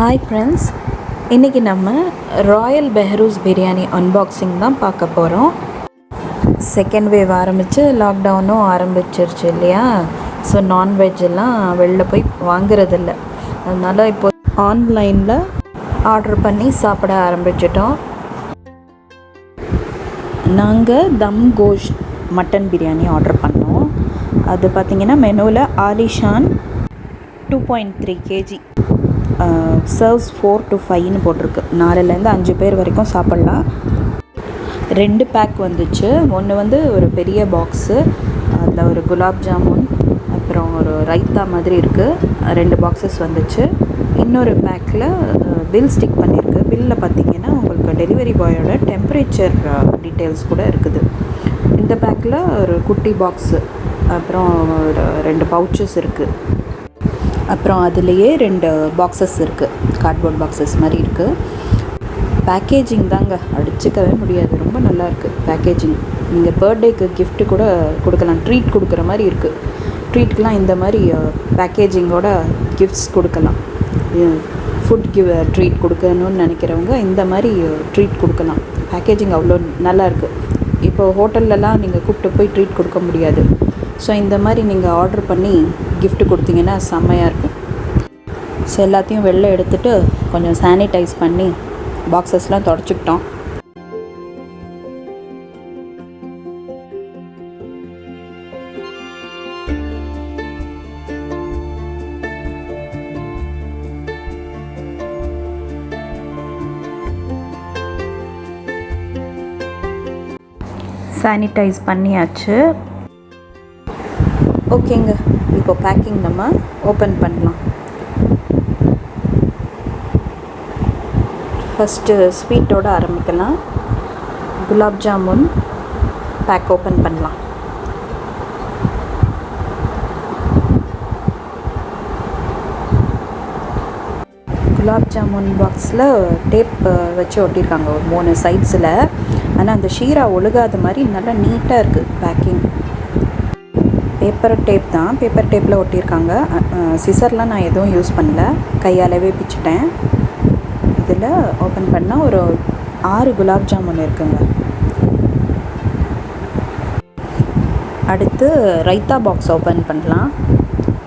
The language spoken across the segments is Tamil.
Hi friends, இன்றைக்கி நம்ம ராயல் பெஹ்ரூஸ் பிரியாணி அன்பாக்சிங் தான் பார்க்க போகிறோம். செகண்ட் வேவ் ஆரம்பித்து லாக்டவுனும் ஆரம்பிச்சிருச்சு இல்லையா? ஸோ நான்வெஜ் எல்லாம் வெளில போய் வாங்குறதில்ல. அதனால் இப்போ ஆன்லைனில் ஆர்டர் பண்ணி சாப்பிட ஆரம்பிச்சிட்டோம். நாங்கள் தம் கோஷ்ட் மட்டன் பிரியாணி ஆர்டர் பண்ணோம். அது பார்த்திங்கன்னா மெனுவில் ஆலிஷான் 2.3 kg சர்வ்ஸ் 4 to 5ன்னு போட்டிருக்கு. 4லேருந்து 5 பேர் வரைக்கும் சாப்பிட்லாம். 2 பேக் வந்துச்சு. ஒன்று வந்து ஒரு பெரிய பாக்ஸு, அதில் ஒரு குலாப் ஜாமுன் அப்புறம் ஒரு ரைத்தா மாதிரி இருக்குது. 2 பாக்ஸஸ் வந்துச்சு. இன்னொரு பேக்கில் பில் ஸ்டிக் பண்ணியிருக்கு. பில்லில் பார்த்திங்கன்னா உங்களுக்கு டெலிவரி பாயோட டெம்பரேச்சர் டீட்டெயில்ஸ் கூட இருக்குது. இந்த பேக்கில் ஒரு குட்டி பாக்ஸு, அப்புறம் ஒரு 2 பவுச்சஸ் இருக்குது. அப்புறம் அதுலேயே 2 பாக்ஸஸ் இருக்குது, கார்ட்போர்ட் பாக்ஸஸ் மாதிரி இருக்குது. பேக்கேஜிங் தாங்க அடிச்சுக்கவே முடியாது, ரொம்ப நல்லாயிருக்கு பேக்கேஜிங். நீங்கள் பர்த்டேக்கு கிஃப்ட்டு கூட கொடுக்கலாம், ட்ரீட் கொடுக்குற மாதிரி இருக்குது. ட்ரீட்க்கெலாம் இந்த மாதிரி பேக்கேஜிங்கோட கிஃப்ட்ஸ் கொடுக்கலாம். ஃபுட் ட்ரீட் கொடுக்கணும்னு நினைக்கிறவங்க இந்த மாதிரி ட்ரீட் கொடுக்கலாம். பேக்கேஜிங் அவ்வளோ நல்லாயிருக்கு. இப்போது ஹோட்டல்லலாம் நீங்கள் கூப்பிட்டு போய் ட்ரீட் கொடுக்க முடியாது. ஸோ இந்த மாதிரி நீங்கள் ஆர்டர் பண்ணி கிஃப்ட் கொடுத்தீங்கன்னா செம்மையாக இருக்கும். ஸோ எல்லாத்தையும் வெளில எடுத்துகிட்டு கொஞ்சம் சானிடைஸ் பண்ணி பாக்ஸஸ்லாம் தொடச்சிக்கிட்டோம். சானிடைஸ் பண்ணியாச்சு. ஓகேங்க, இப்போ பேக்கிங் நம்ம ஓப்பன் பண்ணலாம். ஃபஸ்ட்டு ஸ்வீட்டோடு ஆரம்பிக்கலாம். குலாப் ஜாமுன் பேக் ஓப்பன் பண்ணலாம். குலாப் ஜாமுன் பாக்ஸில் டேப் வச்சு ஒட்டியிருக்காங்க ஒரு 3 சைட்ஸில். ஆனால் அந்த ஷீரா ஒழுகாத மாதிரி நல்லா நீட்டாக இருக்குது பேக்கிங். பேப்பர் டேப் தான், பேப்பர் டேப்பில் ஒட்டியிருக்காங்க. சிசர்லாம் நான் எதுவும் யூஸ் பண்ணல, கையாலவே பிச்சுட்டேன். இதில் ஓப்பன் பண்ணால் ஒரு 6 குலாப் ஜாமுன் இருக்குங்க. அடுத்து ரைத்தா பாக்ஸ் ஓப்பன் பண்ணலாம்.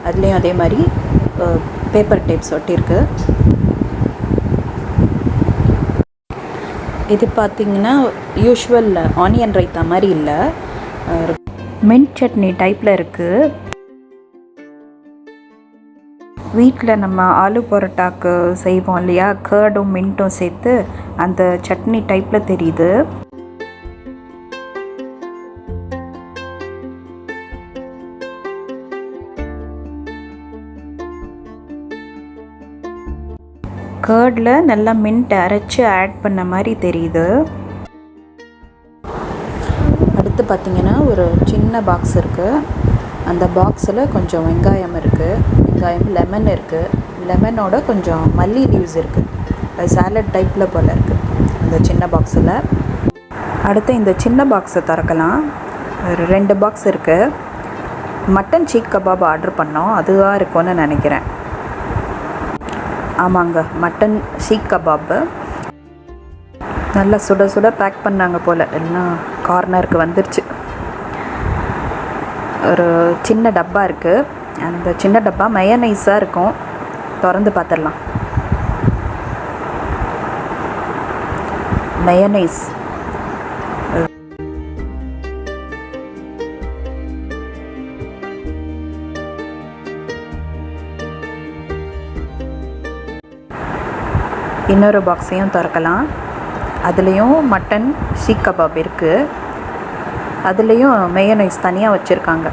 அதுலேயும் அதே மாதிரி பேப்பர் டேப்ஸ் ஒட்டியிருக்கு. இது பார்த்திங்கன்னா யூஷுவல் ஆனியன் ரைத்தா மாதிரி இல்லை, மின்ட் சட்னி டைப்பில் இருக்குது. வீட்டில் நம்ம ஆலு பரோட்டாக்கு செய்வோம் இல்லையா, கர்டும் மின்ட்டும் சேர்த்து அந்த சட்னி டைப்பில் தெரியுது. கர்டில் நல்லா மின்ட் அரைச்சி ஆட் பண்ண மாதிரி தெரியுது. அடுத்து பார்த்திங்கன்னா ஒரு சின்ன பாக்ஸ் இருக்குது. அந்த பாக்ஸில் கொஞ்சம் வெங்காயம் இருக்குது, வெங்காயம், லெமன் இருக்குது. லெமனோட கொஞ்சம் மல்லி லீவ்ஸ் இருக்குது. அது சாலட் டைப்பில் போல் இருக்குது அந்த சின்ன பாக்ஸில். அடுத்து இந்த சின்ன பாக்ஸை திறக்கலாம். ஒரு 2 பாக்ஸ் இருக்குது. மட்டன் சீக் கபாப் ஆர்டர் பண்ணோம், அதுவாக இருக்கும்னு நினைக்கிறேன். ஆமாங்க, மட்டன் சீக் கபாப்பு நல்லா சுட சுட பேக் பண்ணாங்க போல். எல்லாம் கார்னருக்கு வந்துருச்சு. ஒரு சின்ன டப்பா இருக்குது. அந்த சின்ன டப்பா மயோனைஸாக இருக்கும். திறந்து பார்த்துடலாம். மயோனைஸ் இன்னொரு பாக்ஸையும் திறக்கலாம். அதுலேயும் மட்டன் சீக் கபாப் இருக்குது. அதுலேயும் மயோனைஸ் தனியாக வச்சுருக்காங்க.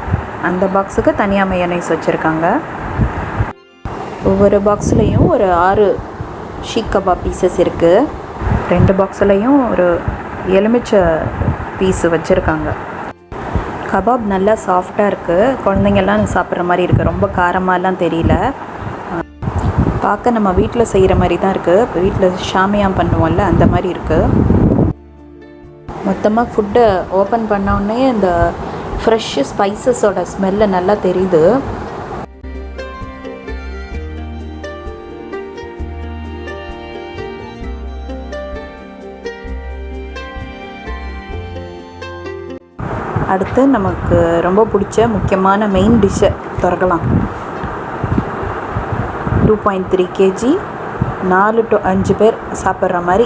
அந்த பாக்ஸுக்கு தனியாக மயோனைஸ் வச்சுருக்காங்க. ஒவ்வொரு பாக்ஸ்லேயும் ஒரு 6 சீக் கபாப் பீசஸ் இருக்குது. 2 பாக்ஸ்லேயும் ஒரு எலுமிச்சை பீஸு வச்சுருக்காங்க. கபாப் நல்லா சாஃப்டாக இருக்குது. குழந்தைங்கள்லாம் சாப்பிட்ற மாதிரி இருக்குது. ரொம்ப காரமாகலாம் தெரியல. பார்க்க நம்ம வீட்டில் செய்கிற மாதிரி தான் இருக்குது. இப்போ வீட்டில் ஷாமியான் பண்ணுவோம்ல, அந்த மாதிரி இருக்குது. மொத்தமாக ஃபுட்டை ஓப்பன் பண்ணோடனே இந்த ஃப்ரெஷ்ஷு ஸ்பைசஸோட ஸ்மெல்லு நல்லா தெரியுது. அடுத்து நமக்கு ரொம்ப பிடிச்ச முக்கியமான மெயின் டிஷ்ஷை திறக்கலாம். 2.3 kg 4 to 5 பேர் சாப்பிட்ற மாதிரி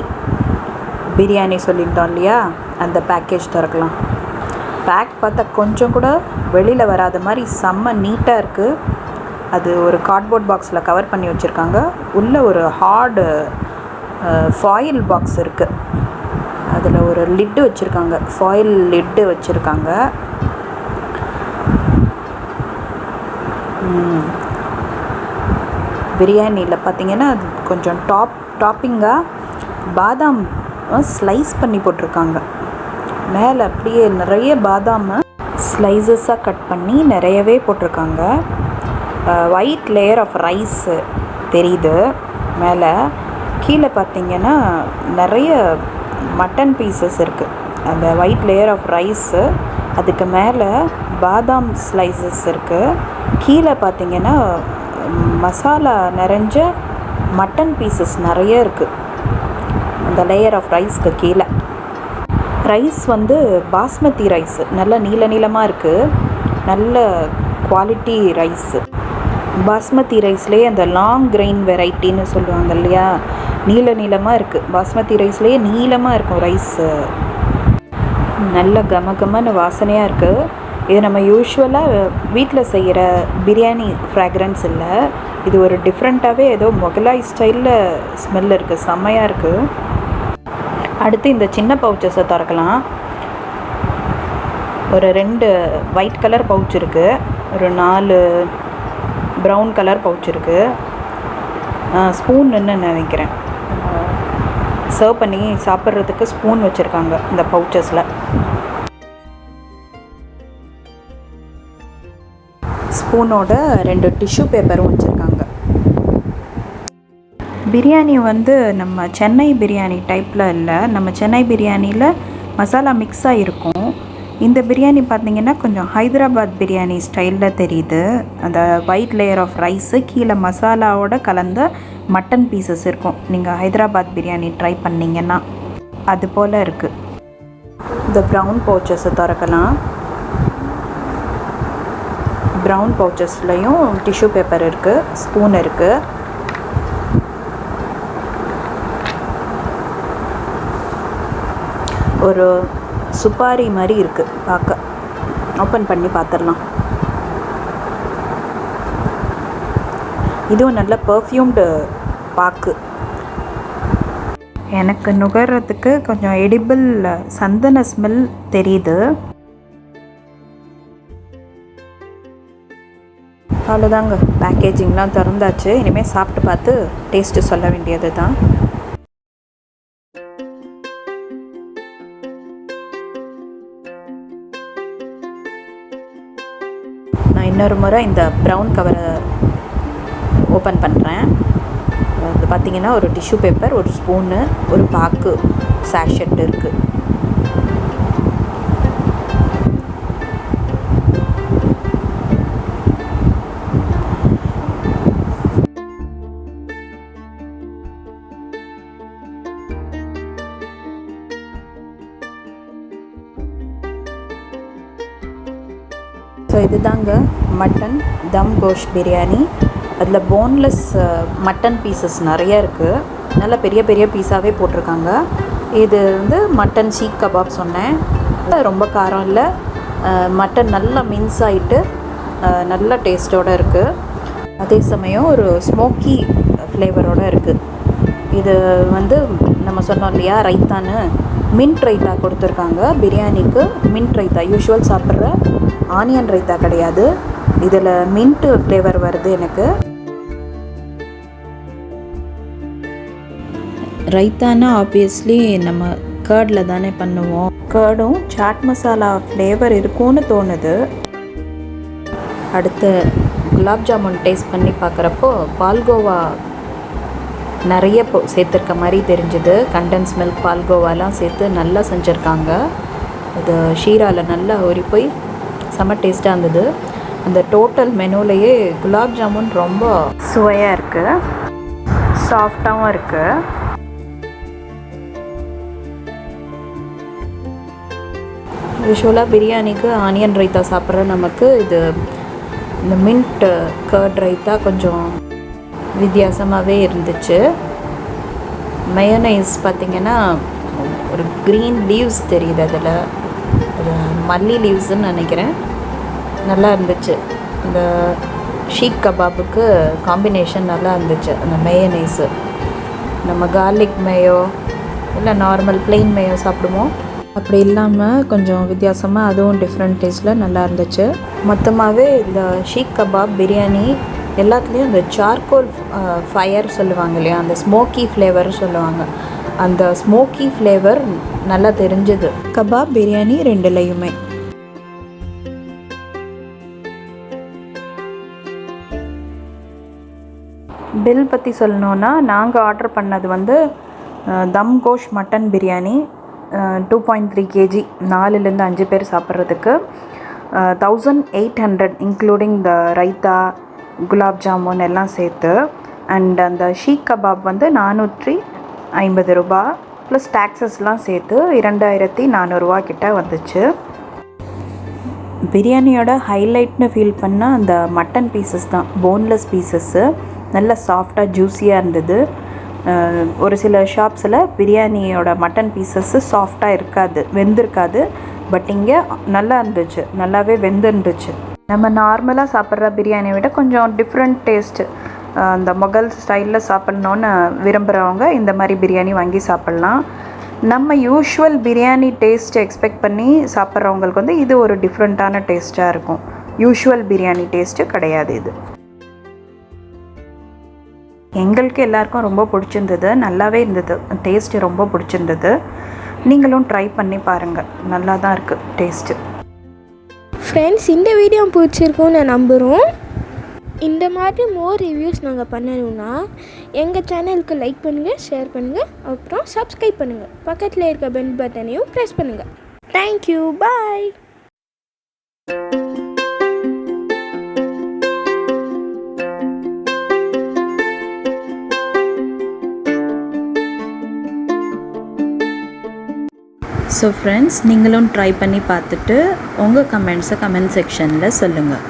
பிரியாணி சொல்லிட்டோம் இல்லையா, அந்த பேக்கேஜ் திறக்கலாம். பேக் பார்த்தா கொஞ்சம் கூட வெளியில் வராத மாதிரி செம்ம நீட்டாக இருக்குது. அது ஒரு கார்ட்போர்ட் பாக்ஸில் கவர் பண்ணி வச்சுருக்காங்க. உள்ளே ஒரு ஹார்டு ஃபாயில் பாக்ஸ் இருக்குது. அதில் ஒரு லிட்டு வச்சுருக்காங்க, ஃபாயில் லிட்டு வச்சுருக்காங்க. பிரியாணியில் பார்த்திங்கன்னா அது கொஞ்சம் டாப்பிங்காக பாதாம் ஸ்லைஸ் பண்ணி போட்டிருக்காங்க. மேலே அப்படியே நிறைய பாதாம் ஸ்லைசஸாக கட் பண்ணி நிறையவே போட்டிருக்காங்க. ஒயிட் லேயர் ஆஃப் ரைஸ் தெரியுது மேலே. கீழே பார்த்திங்கன்னா நிறைய மட்டன் பீசஸ் இருக்குது. அந்த ஒயிட் லேயர் ஆஃப் ரைஸு, அதுக்கு மேலே பாதாம் ஸ்லைசஸ் இருக்குது. கீழே பார்த்திங்கன்னா மசாலா நிறைஞ்ச மட்டன் பீசஸ் நிறைய இருக்குது அந்த லேயர் ஆஃப் ரைஸ்க்கு கீழே. ரைஸ் வந்து பாஸ்மதி ரைஸ், நல்ல நீளமாக இருக்குது, நல்ல குவாலிட்டி ரைஸு. பாஸ்மதி ரைஸ்லேயே அந்த லாங் கிரெயின் வெரைட்டின்னு சொல்லுவாங்க இல்லையா, நீளமாக இருக்குது. பாஸ்மதி ரைஸ்லேயே நீளமாக இருக்கும் ரைஸு. நல்ல கமகமான வாசனையாக இருக்குது. இது நம்ம யூஸ்வலாக வீட்டில் செய்கிற பிரியாணி ஃப்ராக்ரன்ஸ் இல்லை, இது ஒரு டிஃப்ரெண்ட்டாகவே ஏதோ மொகலாய் ஸ்டைலில் ஸ்மெல் இருக்குது, செம்மையாக இருக்குது. அடுத்து இந்த சின்ன பவுச்சஸை திறக்கலாம். ஒரு 2 ஒயிட் கலர் பவுச் இருக்குது, ஒரு 4 ப்ரௌன் கலர் பவுச் இருக்குது. ஸ்பூன்னு நினைக்கிறேன், சர்வ் பண்ணி சாப்பிட்றதுக்கு ஸ்பூன் வச்சுருக்காங்க இந்த பவுச்சஸில். ஸ்பூனோட 2 டிஷ்யூ பேப்பரும் வச்சுருக்காங்க. பிரியாணி வந்து நம்ம சென்னை பிரியாணி டைப்பில் இல்லை, நம்ம சென்னை பிரியாணியில் மசாலா மிக்ஸாக இருக்கும். இந்த பிரியாணி பார்த்திங்கன்னா கொஞ்சம் ஹைதராபாத் பிரியாணி ஸ்டைலில் தெரியுது. அந்த ஒயிட் லேயர் ஆஃப் ரைஸு, கீழே மசாலாவோட கலந்த மட்டன் பீசஸ் இருக்கும். நீங்கள் ஹைதராபாத் பிரியாணி ட்ரை பண்ணிங்கன்னா அது போல் இருக்குது. இந்த ப்ரௌன் பவுச்சஸை திறக்கலாம். ப்ரௌன் பவுச்சஸ்லையும் டிஷ்யூ பேப்பர் இருக்குது, ஸ்பூன் இருக்குது. ஒரு சுப்பாரி மாதிரி இருக்குது பார்க்க. ஓப்பன் பண்ணி பார்த்துடலாம். இதுவும் நல்ல பர்ஃப்யூம்டு பாக்கு. எனக்கு நுகர்றதுக்கு கொஞ்சம் எடிபிள் சந்தன ஸ்மெல் தெரியுது. அவ்வளோதாங்க, பேக்கேஜிங்லாம் திறந்தாச்சு. இனிமேல் சாப்பிட்டு பார்த்து டேஸ்ட்டு சொல்ல வேண்டியது தான். நான் இன்னொரு முறை இந்த ப்ரௌன் கவரை ஓப்பன் பண்ணுறேன். அது பார்த்திங்கன்னா ஒரு டிஷ்யூ பேப்பர், ஒரு ஸ்பூனு, ஒரு பாக்கு சாஷெட் இருக்குது. ஸோ இதுதாங்க மட்டன் தம் கோஷ்ட் பிரியாணி. அதில் போன்லெஸ் மட்டன் பீசஸ் நிறைய இருக்குது, நல்லா பெரிய பெரிய பீஸாகவே போட்டிருக்காங்க. இது வந்து மட்டன் சீக் கபாப் சொன்னேன், ரொம்ப காரம் இல்லை. மட்டன் நல்லா மின்ஸ் ஆகிட்டு நல்ல டேஸ்ட்டோடு இருக்குது. அதே சமயம் ஒரு ஸ்மோக்கி ஃப்ளேவரோடு இருக்குது. இது வந்து நம்ம சொன்னோம் இல்லையா ரைத்தான்னு, மின்ட் ரைத்தா கொடுத்துருக்காங்க பிரியாணிக்கு. மின்ட் ரைத்தா யூஷுவல் சாப்பிட்ற ஆனியன் ரைத்தா கிடையாது, இதில் மின்ட்டு ஃப்ளேவர் வருது எனக்கு. ரைத்தானா ஆப்வியஸ்லி நம்ம கர்டில் தானே பண்ணுவோம். கர்டும் சாட் மசாலா ஃப்ளேவர் இருக்கும்னு தோணுது. அடுத்து குலாப் ஜாமுன் டேஸ்ட் பண்ணி பார்க்குறப்போ பால்கோவா நிறைய சேர்த்துருக்க மாதிரி தெரிஞ்சுது. கண்டென்ஸ் மில்க், பால்கோவாலாம் சேர்த்து நல்லா செஞ்சுருக்காங்க. அது ஷீராவில் நல்லா ஊறி போய் செம்ம டேஸ்ட்டாக இருந்தது. அந்த டோட்டல் மெனுலேயே குலாப் ஜாமுன் ரொம்ப சுவையாக இருக்குது, சாஃப்டாகவும் இருக்குது. யூஷுவலாக பிரியாணிக்கு ஆனியன் ரைத்தா சாப்பிட்ற நமக்கு இது இந்த மின்ட் கர்ட் ரைத்தா கொஞ்சம் வித்தியாசமாகவே இருந்துச்சு. மயோனைஸ் பார்த்திங்கன்னா ஒரு க்ரீன் லீவ்ஸ் தெரியுது, அதில் அது மல்லி லீவ்ஸுன்னு நினைக்கிறேன். நல்லா இருந்துச்சு. இந்த ஷீக் கபாபுக்கு காம்பினேஷன் நல்லா இருந்துச்சு அந்த மயோனைஸு. நம்ம கார்லிக் மேயோ இல்லை நார்மல் ப்ளெயின் மேயோ சாப்பிடுவோம், அப்படி இல்லாமல் கொஞ்சம் வித்தியாசமாக அதுவும் டிஃப்ரெண்ட் டேஸ்ட்டில் நல்லா இருந்துச்சு. மொத்தமாகவே இந்த ஷீக் கபாப் பிரியாணி எல்லாத்துலேயும் இந்த சார்கோல் ஃபயர் சொல்லுவாங்க இல்லையா, அந்த ஸ்மோக்கி ஃப்ளேவர் சொல்லுவாங்க, அந்த ஸ்மோக்கி ஃப்ளேவர் நல்லா தெரிஞ்சுது கபாப் பிரியாணி ரெண்டுலேயுமே. பில் பற்றி சொல்லணுன்னா, நாங்கள் ஆர்டர் பண்ணது வந்து தம் கோஷ் மட்டன் பிரியாணி 2.3 kg, 4லேருந்து 5 பேர் சாப்பிட்றதுக்கு 1800 இன்க்ளூடிங் த ரைத்தா குலாப் ஜாமுன் எல்லாம் சேர்த்து. அண்ட் அந்த ஷீக் கபாப் வந்து 450 ரூபா ப்ளஸ் டேக்ஸஸ்லாம் சேர்த்து 2400 கிட்ட வந்துச்சு. பிரியாணியோட ஹைலைட்னு ஃபீல் பண்ணால் அந்த மட்டன் பீசஸ் தான், போன்லெஸ் பீசஸ்ஸு நல்ல சாஃப்டாக ஜூஸியாக இருந்தது. ஒரு சில ஷாப்ஸில் பிரியாணியோட மட்டன் பீசஸ்ஸு சாஃப்டாக இருக்காது, வெந்திருக்காது. பட் இங்கே நல்லா இருந்துச்சு, நல்லாவே வெந்துருந்துச்சு. நம்ம நார்மலாக சாப்பிட்ற பிரியாணியை விட கொஞ்சம் டிஃப்ரெண்ட் டேஸ்ட்டு, அந்த மொகல் ஸ்டைலில் சாப்பிட்ணுன்னு விரும்புகிறவங்க இந்த மாதிரி பிரியாணி வாங்கி சாப்பிட்லாம். நம்ம யூஷுவல் பிரியாணி டேஸ்ட் எக்ஸ்பெக்ட் பண்ணி சாப்பிட்றவங்களுக்கு வந்து இது ஒரு டிஃப்ரெண்ட்டான டேஸ்ட்டாக இருக்கும். யூஷுவல் பிரியாணி டேஸ்ட்டு கிடையாது இது. எங்களுக்கு எல்லாருக்கும் ரொம்ப பிடிச்சிருந்தது, நல்லாவே இருந்தது, டேஸ்ட்டு ரொம்ப பிடிச்சிருந்தது. நீங்களும் ட்ரை பண்ணி பாருங்கள், நல்லா தான் இருக்குது டேஸ்ட்டு. ஃப்ரெண்ட்ஸ், இந்த வீடியோ பிடிச்சிருக்கும்னு நான் நம்புகிறோம். இந்த மாதிரி மோர் ரிவ்யூஸ் நாங்கள் பண்ணணுன்னா எங்கள் சேனலுக்கு லைக் பண்ணுங்கள், ஷேர் பண்ணுங்கள், அப்புறம் சப்ஸ்கிரைப் பண்ணுங்கள். பக்கத்தில் இருக்க பெல் பட்டனையும் ப்ரெஸ் பண்ணுங்கள். தேங்க்யூ, பாய். ஸோ ஃப்ரெண்ட்ஸ், நீங்களும் ட்ரை பண்ணி பார்த்துட்டு உங்கள் கமெண்ட்ஸை கமெண்ட் செக்ஷனில் சொல்லுங்கள்.